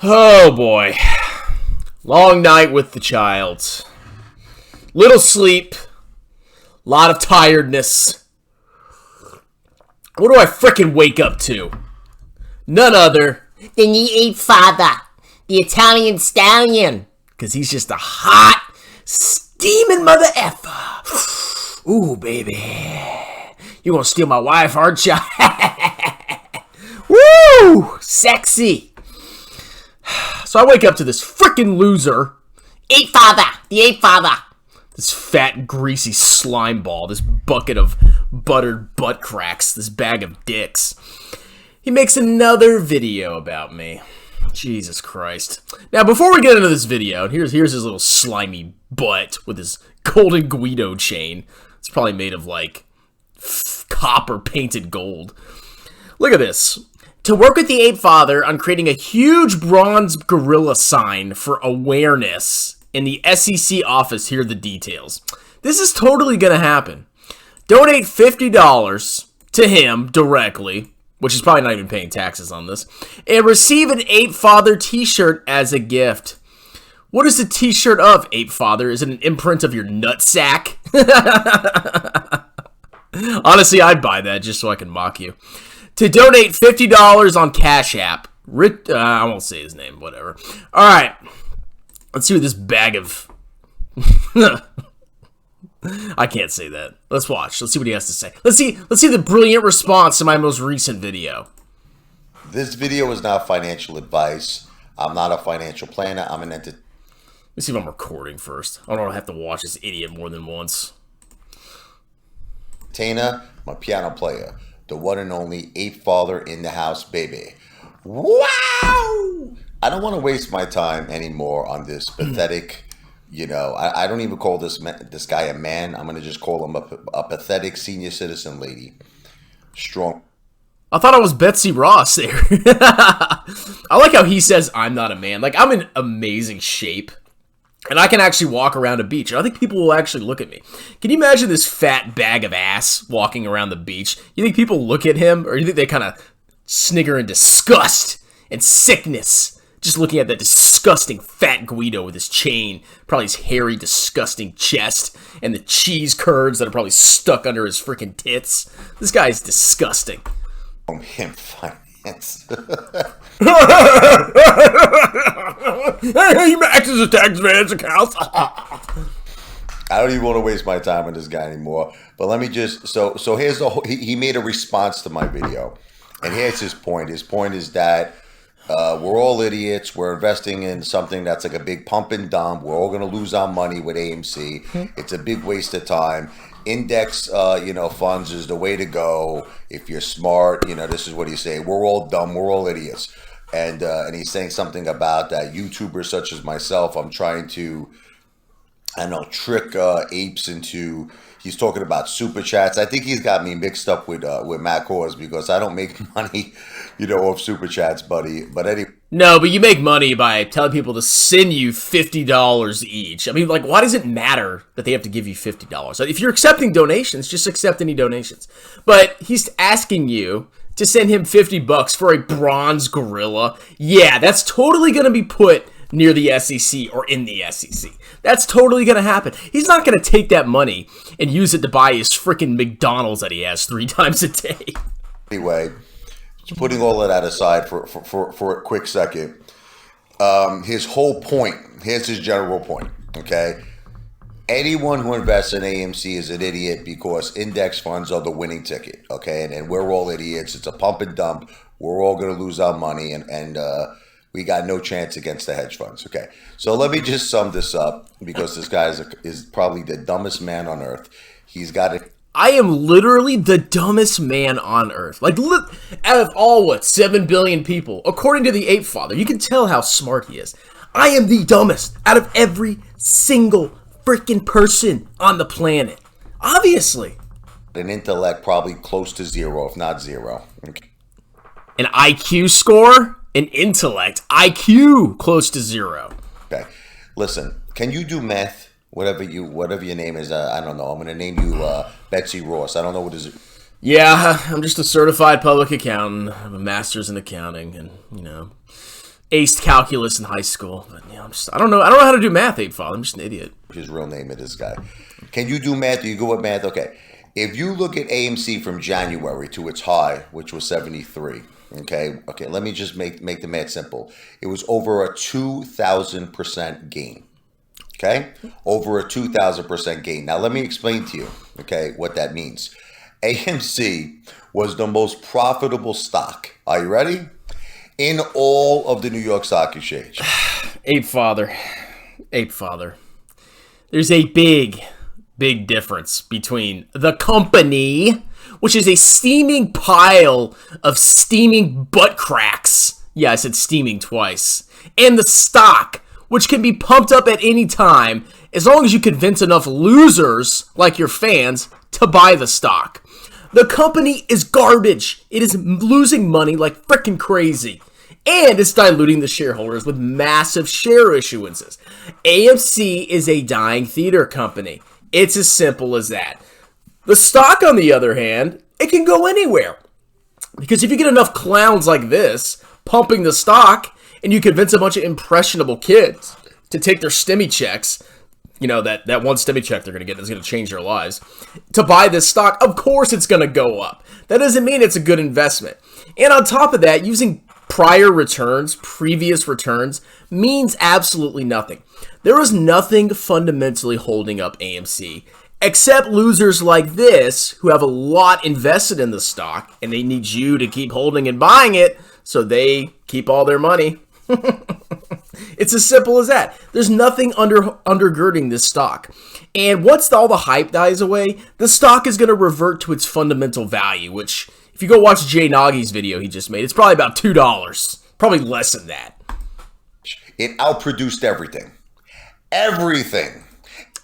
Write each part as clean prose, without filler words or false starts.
Oh boy. Long night with the child. Little sleep. Lot of tiredness. What do I frickin' wake up to? None other than the Apefather, the Italian stallion. Because he's just a hot, steaming mother effer. Ooh, baby. You gonna steal my wife, aren't ya? Woo! Sexy. So I wake up to this frickin' loser. Apefather, the Apefather. This fat, greasy slime ball. This bucket of buttered butt cracks. This bag of dicks. He makes another video about me. Jesus Christ. Now, before we get into this video, here's his little slimy butt with his golden Guido chain. It's probably made of, like, copper painted gold. Look at this. To work with the Apefather on creating a huge bronze gorilla sign for awareness in the SEC office, here are the details. This is totally going to happen. Donate $50 to him directly, which is probably not even paying taxes on this, and receive an Apefather t-shirt as a gift. What is the t-shirt of, Apefather? Is it an imprint of your nutsack? Honestly, I'd buy that just so I can mock you. To donate $50 on Cash App. I won't say his name, whatever. Alright. Let's see what this bag of... I can't say that. Let's watch. Let's see what he has to say. Let's see the brilliant response to my most recent video. This video is not financial advice. I'm not a financial planner. I'm an Let me see if I'm recording first. I don't have to watch this idiot more than once. entertainer, my piano player. The one and only Apefather in the house, baby. Wow! I don't want to waste my time anymore on this pathetic, you know, I don't even call this guy a man. I'm going to just call him a pathetic senior citizen lady. Strong. I thought I was Betsy Ross there. I like how he says I'm not a man. Like, I'm in amazing shape. And I can actually walk around a beach. I think people will actually look at me. Can you imagine this fat bag of ass walking around the beach? You think people look at him? Or you think they kind of snigger in disgust and sickness? Just looking at that disgusting fat Guido with his chain. Probably his hairy, disgusting chest. And the cheese curds that are probably stuck under his freaking tits. This guy is disgusting. Him finance. He maxes his tax advance accounts. I don't even want to waste my time on this guy anymore. But let me just so here's the whole, he made a response to my video, and here's his point. His point is that we're all idiots. We're investing in something that's like a big pump and dump. We're all going to lose our money with AMC. It's a big waste of time. Index, funds is the way to go. If you're smart, this is what he's saying. We're all dumb. We're all idiots. And he's saying something about that YouTubers such as myself, I'm trying to, trick apes into. He's talking about super chats. I think he's got me mixed up with Matt Kohrs because I don't make money, off super chats, buddy. But anyway. No, but you make money by telling people to send you $50 each. I mean, like, why does it matter that they have to give you $50? If you're accepting donations, just accept any donations. But he's asking you to send him $50 for a bronze gorilla. Yeah, that's totally going to be put near the SEC or in the SEC. That's totally going to happen. He's not going to take that money and use it to buy his freaking McDonald's that he has 3 times a day. Anyway, putting all of that aside for a quick second, his whole point, here's his general point, okay? Anyone who invests in AMC is an idiot because index funds are the winning ticket, okay? And we're all idiots. It's a pump and dump. We're all going to lose our money, and we got no chance against the hedge funds, okay? So let me just sum this up because this guy is probably the dumbest man on earth. He's got it. I am literally the dumbest man on earth. Like, look, out of all, 7 billion people, according to the Apefather, you can tell how smart he is. I am the dumbest out of every single freaking person on the planet. Obviously. An intellect probably close to 0, if not 0. Okay. An IQ score? An intellect. IQ close to 0. Okay. Listen, can you do math? Whatever your name is, I don't know. I'm going to name you Betsy Ross. I don't know what is it. Yeah, I'm just a certified public accountant. I have a master's in accounting and, aced calculus in high school. But, you know, I don't know how to do math, Apefather. I'm just an idiot. His real name of this guy. Can you do math? Do you go with math? Okay. If you look at AMC from January to its high, which was 73, okay, let me just make the math simple. It was over a 2,000% gain, okay? Over a 2,000% gain. Now, let me explain to you, okay, what that means. AMC was the most profitable stock. Are you ready? In all of the New York Stock Exchange. Apefather. There's a big difference between the company, which is a steaming pile of steaming butt cracks. Yeah, I said steaming twice. And the stock, which can be pumped up at any time as long as you convince enough losers, like your fans, to buy the stock. The company is garbage. It is losing money like freaking crazy. And it's diluting the shareholders with massive share issuances. AMC is a dying theater company. It's as simple as that. The stock, on the other hand, it can go anywhere. Because if you get enough clowns like this pumping the stock, and you convince a bunch of impressionable kids to take their STEMI checks, you know, that one STEMI check they're going to get that's going to change their lives, to buy this stock, of course it's going to go up. That doesn't mean it's a good investment. And on top of that, using previous returns, means absolutely nothing. There is nothing fundamentally holding up AMC except losers like this who have a lot invested in the stock and they need you to keep holding and buying it so they keep all their money. It's as simple as that. There's nothing undergirding this stock. And once all the hype dies away, the stock is going to revert to its fundamental value, which, if you go watch Jay Nagy's video he just made, it's probably about $2. Probably less than that. It outproduced everything. Everything.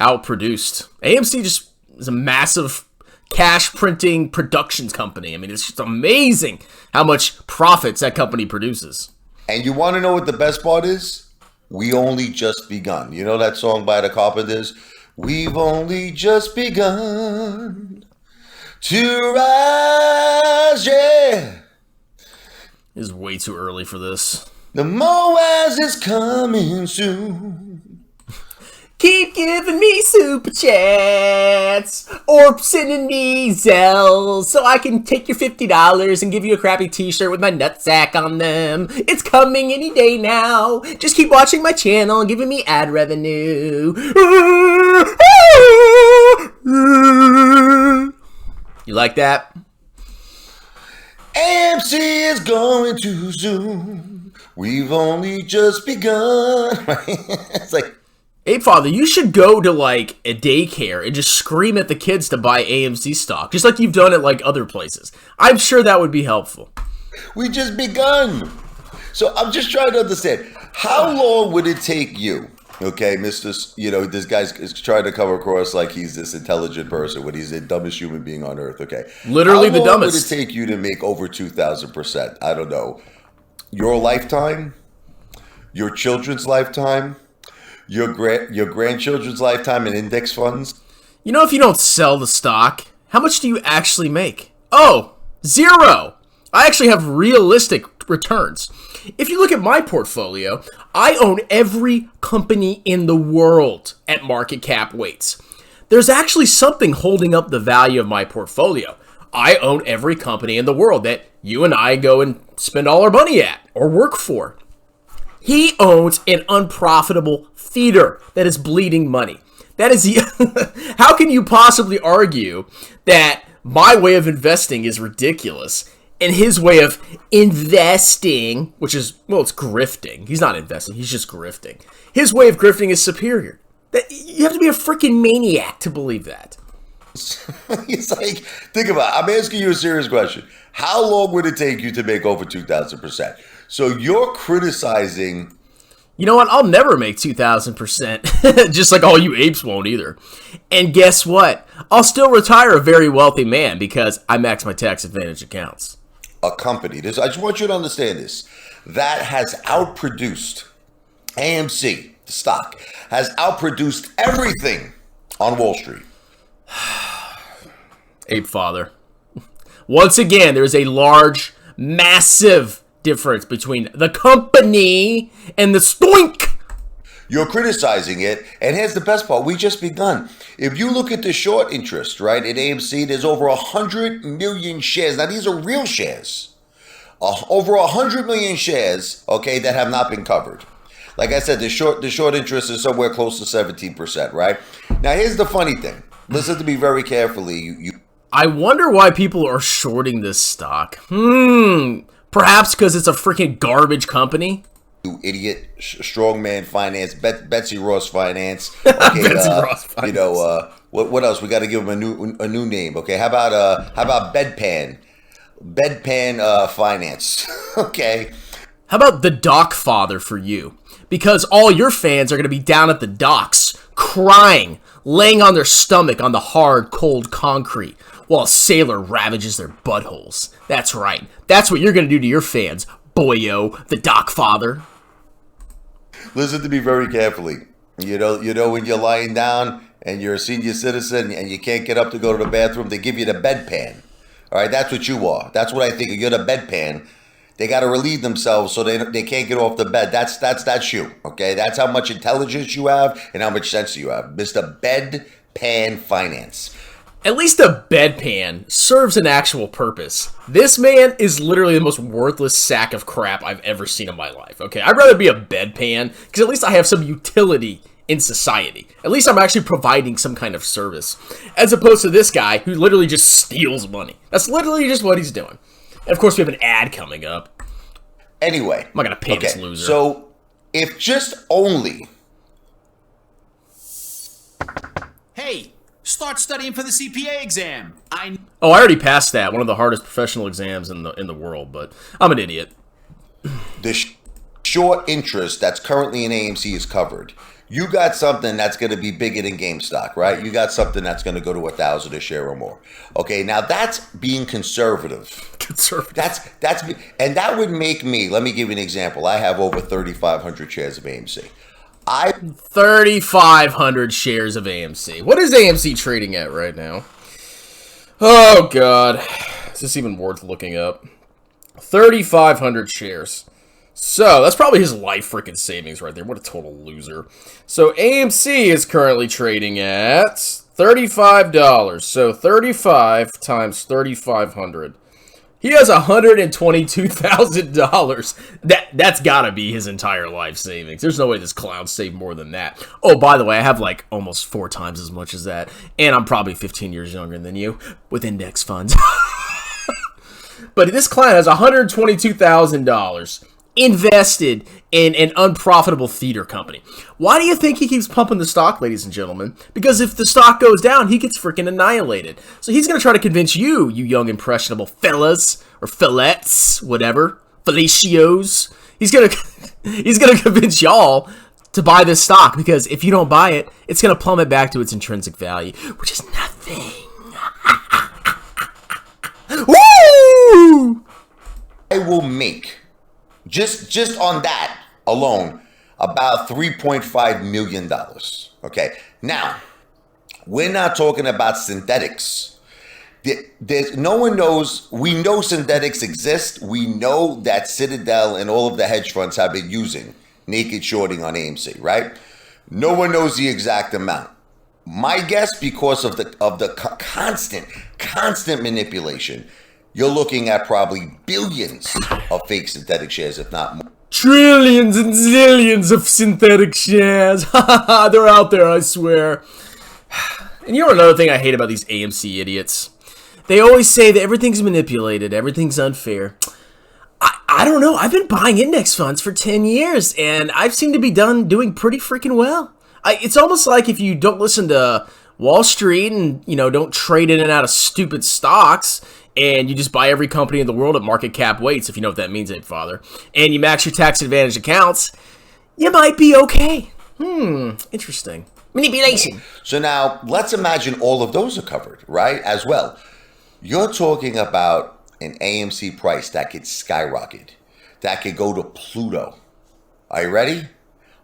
Outproduced. AMC just is a massive cash printing productions company. I mean, it's just amazing how much profits that company produces. And you want to know what the best part is? We only just begun. You know that song by the Carpenters? We've only just begun to rise, yeah. It is way too early for this. The MOASS is coming soon. Keep giving me super chats or sending me Zells so I can take your $50 and give you a crappy t-shirt with my nutsack on them. It's coming any day now. Just keep watching my channel and giving me ad revenue. You like that? AMC is going too soon. We've only just begun. It's like, Apefather, you should go to, like, a daycare and just scream at the kids to buy AMC stock, just like you've done at, like, other places. I'm sure that would be helpful. We just begun. So I'm just trying to understand, how long would it take you, okay, this guy's trying to come across like he's this intelligent person when he's the dumbest human being on earth, okay? Literally the dumbest. How long would it take you to make over 2,000%? I don't know. Your lifetime? Your children's lifetime? Your grandchildren's lifetime in index funds? You know, if you don't sell the stock, how much do you actually make? Oh, zero. I actually have realistic returns. If you look at my portfolio, I own every company in the world at market cap weights. There's actually something holding up the value of my portfolio. I own every company in the world that you and I go and spend all our money at or work for. He owns an unprofitable theater that is bleeding money. That is how can you possibly argue that my way of investing is ridiculous and his way of investing, which is, well, it's grifting. He's not investing, he's just grifting. His way of grifting is superior. You have to be a freaking maniac to believe that. It's like, think about it. I'm asking you a serious question. How long would it take you to make over 2,000%? So you're criticizing. You know what? I'll never make 2,000%, just like all you apes won't either. And guess what? I'll still retire a very wealthy man because I max my tax advantage accounts. A company, I just want you to understand this, that has outproduced AMC, the stock, has outproduced everything on Wall Street. Apefather. Once again, there's a large, massive difference between the company and the stoink. You're criticizing it, and here's the best part. We just begun. If you look at the short interest, right, in AMC, there's over 100 million shares. Now, these are real shares. Over 100 million shares, okay, that have not been covered. Like I said, the short interest is somewhere close to 17%, right? Now, here's the funny thing. Listen to me very carefully. I wonder why people are shorting this stock. Perhaps because it's a freaking garbage company? You idiot, strongman finance, Betsy Ross finance. Okay, Betsy Ross finance. You know, what else? We got to give them a new name. Okay, how about bedpan finance? Okay. How about the dock father for you? Because all your fans are going to be down at the docks, crying, laying on their stomach on the hard, cold concrete, while a sailor ravages their buttholes. That's right. That's what you're going to do to your fans, boyo, the dock father. Listen to me very carefully. You know when you're lying down and you're a senior citizen and you can't get up to go to the bathroom, they give you the bedpan. All right, that's what you are. That's what I think. You're the bedpan. They got to relieve themselves so they can't get off the bed. That's you. Okay, that's how much intelligence you have and how much sense you have, Mr. Bedpan Finance. At least a bedpan serves an actual purpose. This man is literally the most worthless sack of crap I've ever seen in my life, okay? I'd rather be a bedpan, because at least I have some utility in society. At least I'm actually providing some kind of service. As opposed to this guy who literally just steals money. That's literally just what he's doing. And of course we have an ad coming up. Anyway. I'm not going to pay this loser. So, if just only... Hey! Start studying for the CPA exam. I already passed that. One of the hardest professional exams in the world, but I'm an idiot. The short interest that's currently in AMC is covered. You got something that's going to be bigger than GameStop, right? You got something that's going to go to 1,000 a share or more. Okay, now that's being conservative. And that would make me. Let me give you an example. I have over 3,500 shares of AMC. 3,500 shares of AMC. What is AMC trading at right now? Oh, God. Is this even worth looking up? 3,500 shares. So, that's probably his life freaking savings right there. What a total loser. So, AMC is currently trading at $35. So, 35 times 3,500. He has $122,000. That's gotta be his entire life savings. There's no way this clown saved more than that. Oh, by the way, I have like almost 4 times as much as that. And I'm probably 15 years younger than you with index funds. But this clown has $122,000 invested in an unprofitable theater company. Why do you think he keeps pumping the stock, ladies and gentlemen? Because if the stock goes down, he gets freaking annihilated. So he's going to try to convince you young impressionable fellas or fillettes, whatever, felicios. He's going to convince y'all to buy this stock, because if you don't buy it, it's going to plummet back to its intrinsic value, which is nothing. Woo! I will make just on that alone about $3.5 million. Okay, now we're not talking about synthetics. There's no one knows. We know synthetics exist. We know that Citadel and all of the hedge funds have been using naked shorting on AMC, right? No one knows the exact amount. My guess, because of the constant manipulation, you're looking at probably billions of fake synthetic shares, if not more. Trillions and zillions of synthetic shares. They're out there, I swear. And you know another thing I hate about these AMC idiots? They always say that everything's manipulated, everything's unfair. I don't know. I've been buying index funds for 10 years, and I've seemed to be doing pretty freaking well. It's almost like if you don't listen to Wall Street and, don't trade in and out of stupid stocks, and you just buy every company in the world at market cap weights, if you know what that means, Apefather, and you max your tax advantage accounts, you might be okay. Interesting. Manipulation. So now, let's imagine all of those are covered, right, as well. You're talking about an AMC price that could skyrocket, that could go to Pluto. Are you ready?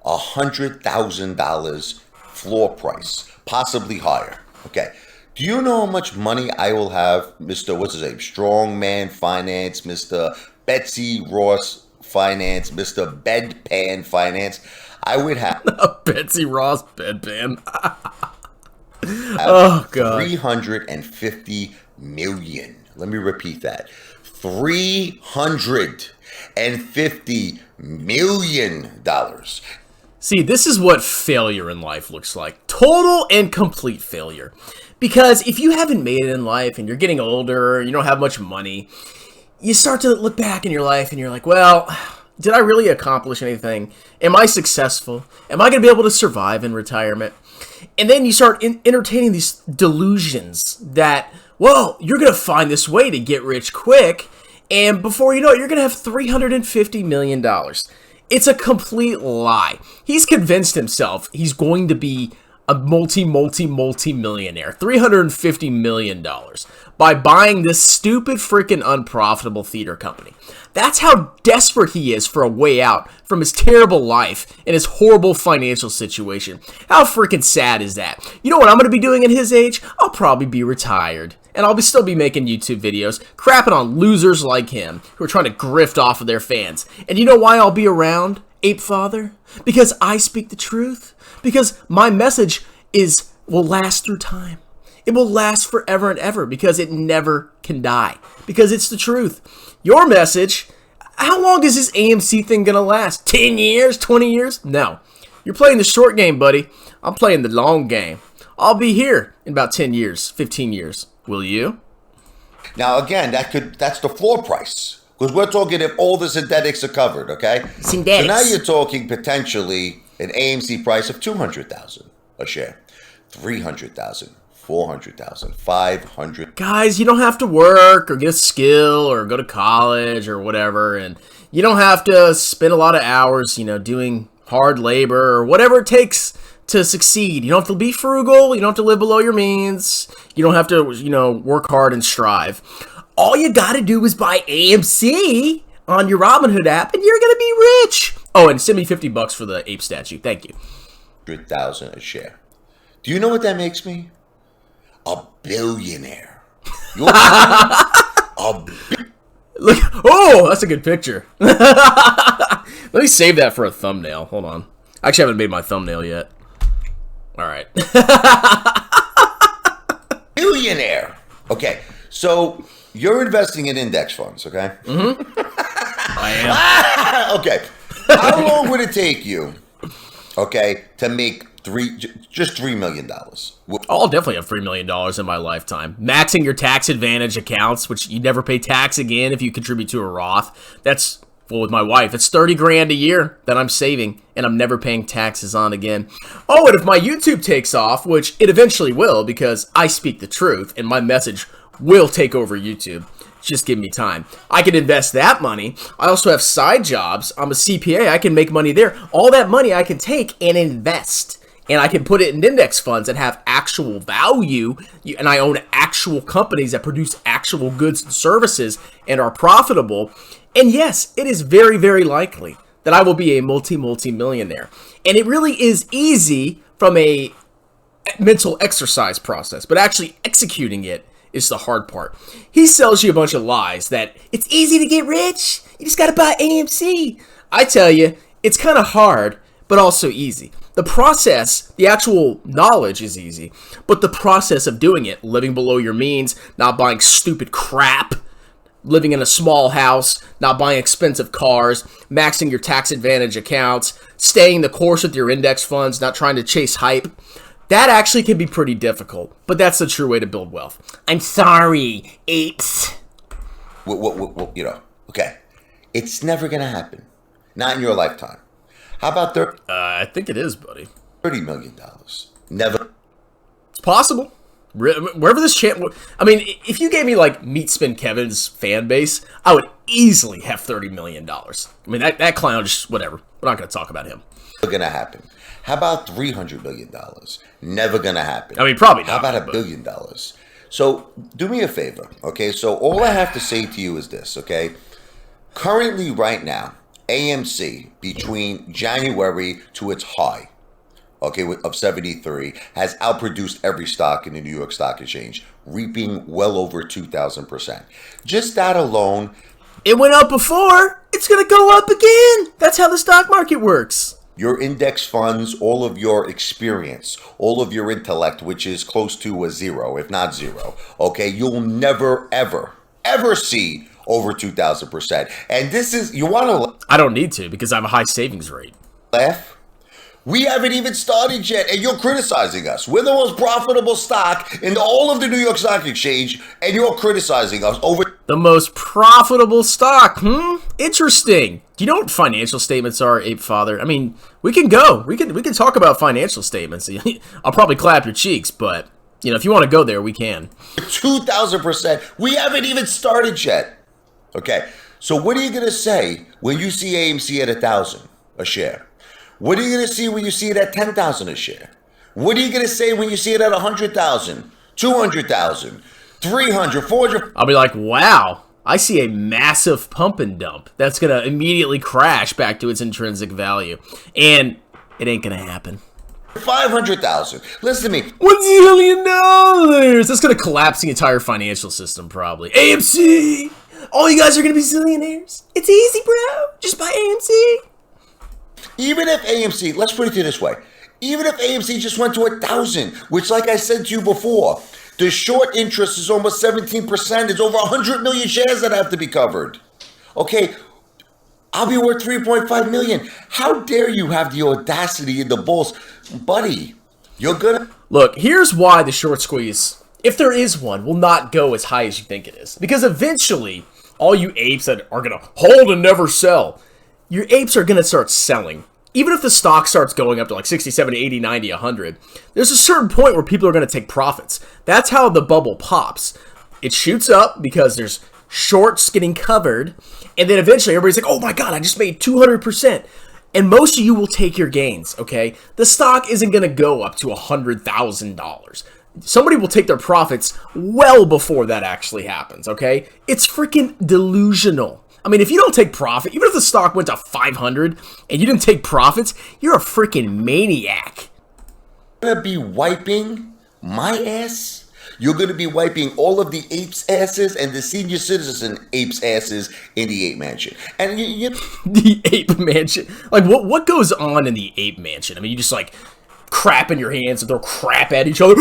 $100,000 floor price, possibly higher. Okay. Do you know how much money I will have, Mr. What's his name? Strongman Finance, Mr. Betsy Ross Finance, Mr. Bedpan Finance, I would have Betsy Ross bedpan. Oh God. 350 million. Let me repeat that. $350 million. See, this is what failure in life looks like. Total and complete failure. Because if you haven't made it in life and you're getting older, you don't have much money, you start to look back in your life and you're like, well, did I really accomplish anything? Am I successful? Am I going to be able to survive in retirement? And then you start entertaining these delusions that, well, you're going to find this way to get rich quick. And before you know it, you're going to have $350 million. It's a complete lie. He's convinced himself he's going to be a multi-millionaire. $350 million by buying this stupid freaking unprofitable theater company. That's how desperate he is for a way out from his terrible life and his horrible financial situation. How freaking sad is that? You know what I'm going to be doing at his age? I'll probably be retired. And I'll still be making YouTube videos, crapping on losers like him who are trying to grift off of their fans. And you know why I'll be around, Apefather? Because I speak the truth. Because my message will last through time. It will last forever and ever because it never can die. Because it's the truth. Your message, how long is this AMC thing going to last? 10 years? 20 years? No. You're playing the short game, buddy. I'm playing the long game. I'll be here in about 10 years, 15 years. Will you? Now, again, that's the floor price. Because we're talking if all the synthetics are covered, okay? Synthetics. So now you're talking potentially an AMC price of $200,000 a share, $300,000, $400,000, $500,000. Guys, you don't have to work or get a skill or go to college or whatever. And you don't have to spend a lot of hours, doing hard labor or whatever it takes to succeed. You don't have to be frugal. You don't have to live below your means. You don't have to, work hard and strive. All you got to do is buy AMC on your Robinhood app, and you're going to be rich. Oh, and send me $50 for the ape statue. Thank you. $100,000 a share. Do you know what that makes me? A billionaire. Look, oh, that's a good picture. Let me save that for a thumbnail. Hold on. I actually haven't made my thumbnail yet. All right. Billionaire. Okay, so you're investing in index funds, okay? Mm-hmm. I am. Okay. How long would it take you, okay, to make just $3 million? I'll definitely have $3 million in my lifetime. Maxing your tax advantage accounts, which you never pay tax again if you contribute to a Roth. That's, well, with my wife, it's 30 grand a year that I'm saving and I'm never paying taxes on again. Oh, and if my YouTube takes off, which it eventually will because I speak the truth and my message will take over YouTube. Just give me time. I can invest that money. I also have side jobs. I'm a CPA. I can make money there. All that money I can take and invest. And I can put it in index funds that have actual value. And I own actual companies that produce actual goods and services and are profitable. And yes, it is very, very likely that I will be a multi-millionaire. And it really is easy from a mental exercise process. But actually executing it is the hard part. He sells you a bunch of lies that it's easy to get rich. You just got to buy AMC. I tell you, it's kind of hard, but also easy. The process, the actual knowledge is easy, but the process of doing it, living below your means, not buying stupid crap, living in a small house, not buying expensive cars, maxing your tax advantage accounts, staying the course with your index funds, not trying to chase hype, that actually can be pretty difficult, but that's the true way to build wealth. I'm sorry, apes. Okay. It's never going to happen. Not in your lifetime. How about I think it is, buddy. $30 million? Never. It's possible. Wherever this channel... I mean, if you gave me, like, Meat Spin Kevin's fan base, I would easily have $30 million. I mean, that clown just... Whatever. We're not going to talk about him. Never going to happen. How about $300 million? Never going to happen. I mean, probably not. How about $1 billion? So, do me a favor, okay? So, all I have to say to you is this, okay? Currently, right now, AMC, between January to its high, okay, of 73, has outproduced every stock in the New York Stock Exchange, reaping well over 2,000%. Just that alone It went up before. It's going to go up again. That's how the stock market works. Your index funds, all of your experience, all of your intellect, which is close to a zero, if not zero, okay, you'll never, ever, ever see over 2,000%. And this is, you want to I don't need to because I have a high savings rate. laugh? We haven't even started yet, and you're criticizing us. We're the most profitable stock in all of the New York Stock Exchange, and you're criticizing us over... The most profitable stock, Interesting. Do you know what financial statements are, Apefather? I mean, we can go. We can talk about financial statements. I'll probably clap your cheeks, but, you know, if you want to go there, we can. 2,000%. We haven't even started yet. Okay, so what are you going to say when you see AMC at 1,000 a share? What are you going to see when you see it at 10,000 a share? What are you going to say when you see it at 100,000, 200,000, 300, 400? I'll be like, wow, I see a massive pump and dump that's going to immediately crash back to its intrinsic value. And it ain't going to happen. 500,000. Listen to me. $1 zillion. That's going to collapse the entire financial system, probably. AMC. All you guys are going to be zillionaires. It's easy, bro. Just buy AMC. Even if AMC, let's put it to you this way. Even if AMC just went to 1,000, which like I said to you before, the short interest is almost 17%. It's over 100 million shares that have to be covered. Okay, I'll be worth 3.5 million. How dare you have the audacity in the bulls? Buddy, you're gonna... Look, here's why the short squeeze, if there is one, will not go as high as you think it is. Because eventually, all you apes that are going to hold and never sell, your apes are going to start selling. Even if the stock starts going up to like 60, 70, 80, 90, 100, there's a certain point where people are going to take profits. That's how the bubble pops. It shoots up because there's shorts getting covered, and then eventually everybody's like, oh my god, I just made 200%. And most of you will take your gains, okay? The stock isn't going to go up to $100,000. Somebody will take their profits well before that actually happens, okay? It's freaking delusional. I mean, if you don't take profit, even if the stock went to 500 and you didn't take profits, you're a freaking maniac. You're gonna be wiping my ass? You're gonna be wiping all of the apes' asses and the senior citizen apes' asses in the ape mansion. And you The ape mansion? Like, what goes on in the ape mansion? I mean, you just, like, crap in your hands and throw crap at each other.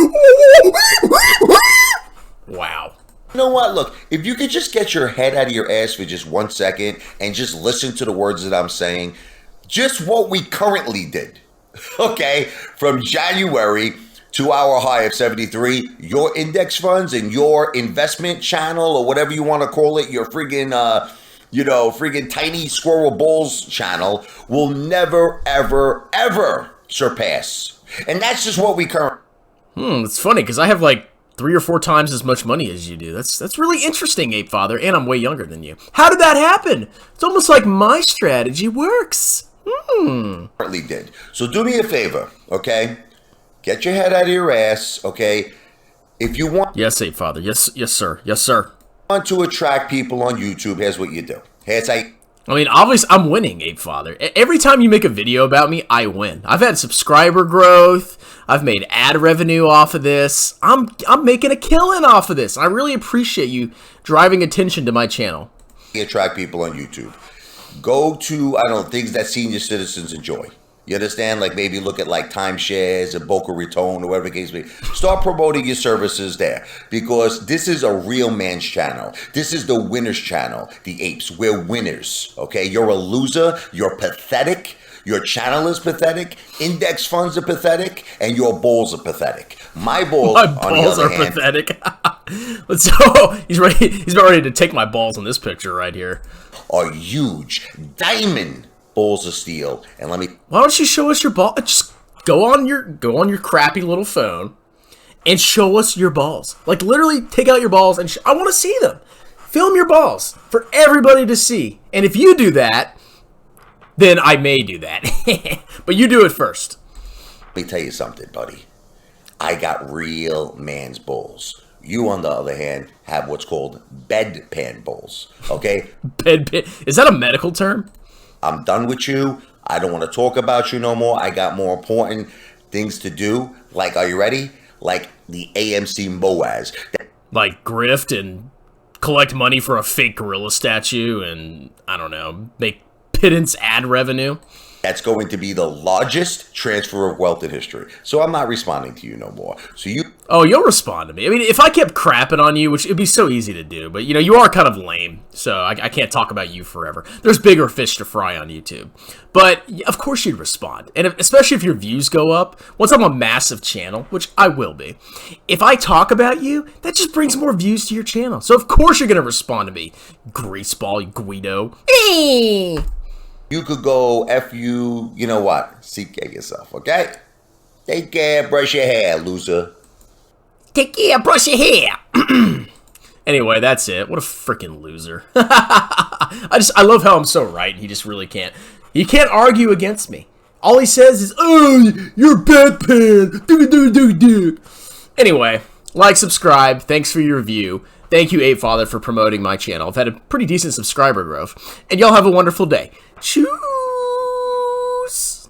Wow. You know what? Look, if you could just get your head out of your ass for just 1 second and just listen to the words that I'm saying, just what we currently did, okay, from January to our high of 73, your index funds and your investment channel or whatever you want to call it, your friggin', friggin' tiny squirrel bulls channel will never, ever, ever surpass. And that's just what we currently... It's funny because I have like 3 or 4 times as much money as you do. That's really interesting, Apefather, and I'm way younger than you. How did that happen? It's almost like my strategy works. Currently did. So do me a favor, okay? Get your head out of your ass, okay? If you want... Yes, Apefather. Yes, sir. Yes, sir. Want to attract people on YouTube, here's what you do. I mean, obviously, I'm winning, Apefather. Every time you make a video about me, I win. I've had subscriber growth. I've made ad revenue off of this. I'm making a killing off of this. I really appreciate you driving attention to my channel. Attract people on YouTube. Go to, I don't know, things that senior citizens enjoy. You understand? Like maybe look at like timeshares and Boca Raton or whatever the case may be. Start promoting your services there because this is a real man's channel. This is the winner's channel, the apes. We're winners, okay? You're a loser. You're pathetic. Your channel is pathetic. Index funds are pathetic. And your balls are pathetic. My balls are pathetic. He's ready. He's about ready to take my balls in this picture right here. Are huge diamond balls of steel. And let me... Why don't you show us your ball? Just go on your crappy little phone and show us your balls. Like literally take out your balls and I want to see them. Film your balls for everybody to see. And if you do that, then I may do that. But you do it first. Let me tell you something, buddy. I got real man's balls. You, on the other hand, have what's called bedpan balls. Okay? Bedpan. Is that a medical term? I'm done with you. I don't want to talk about you no more. I got more important things to do. Like, are you ready? Like the AMC MOASS. Like grift and collect money for a fake gorilla statue and, I don't know, make pittance ad revenue. That's going to be the largest transfer of wealth in history. So I'm not responding to you no more. So you... Oh, you'll respond to me. I mean, if I kept crapping on you, which it'd be so easy to do, but, you know, you are kind of lame, so I can't talk about you forever. There's bigger fish to fry on YouTube. But, of course you'd respond. And especially if your views go up, once I'm a massive channel, which I will be, if I talk about you, that just brings more views to your channel. So, of course you're going to respond to me, greaseball Guido. Hey. You could go F you, you know what? Seek care yourself, okay? Take care, brush your hair, loser. Take care, brush your hair. Anyway, that's it. What a freaking loser. I love how I'm so right, and he just really can't. He can't argue against me. All he says is, "Oh, you're a bad pan." Anyway, like, subscribe. Thanks for your review. Thank you, Apefather, for promoting my channel. I've had a pretty decent subscriber growth. And y'all have a wonderful day. Choo!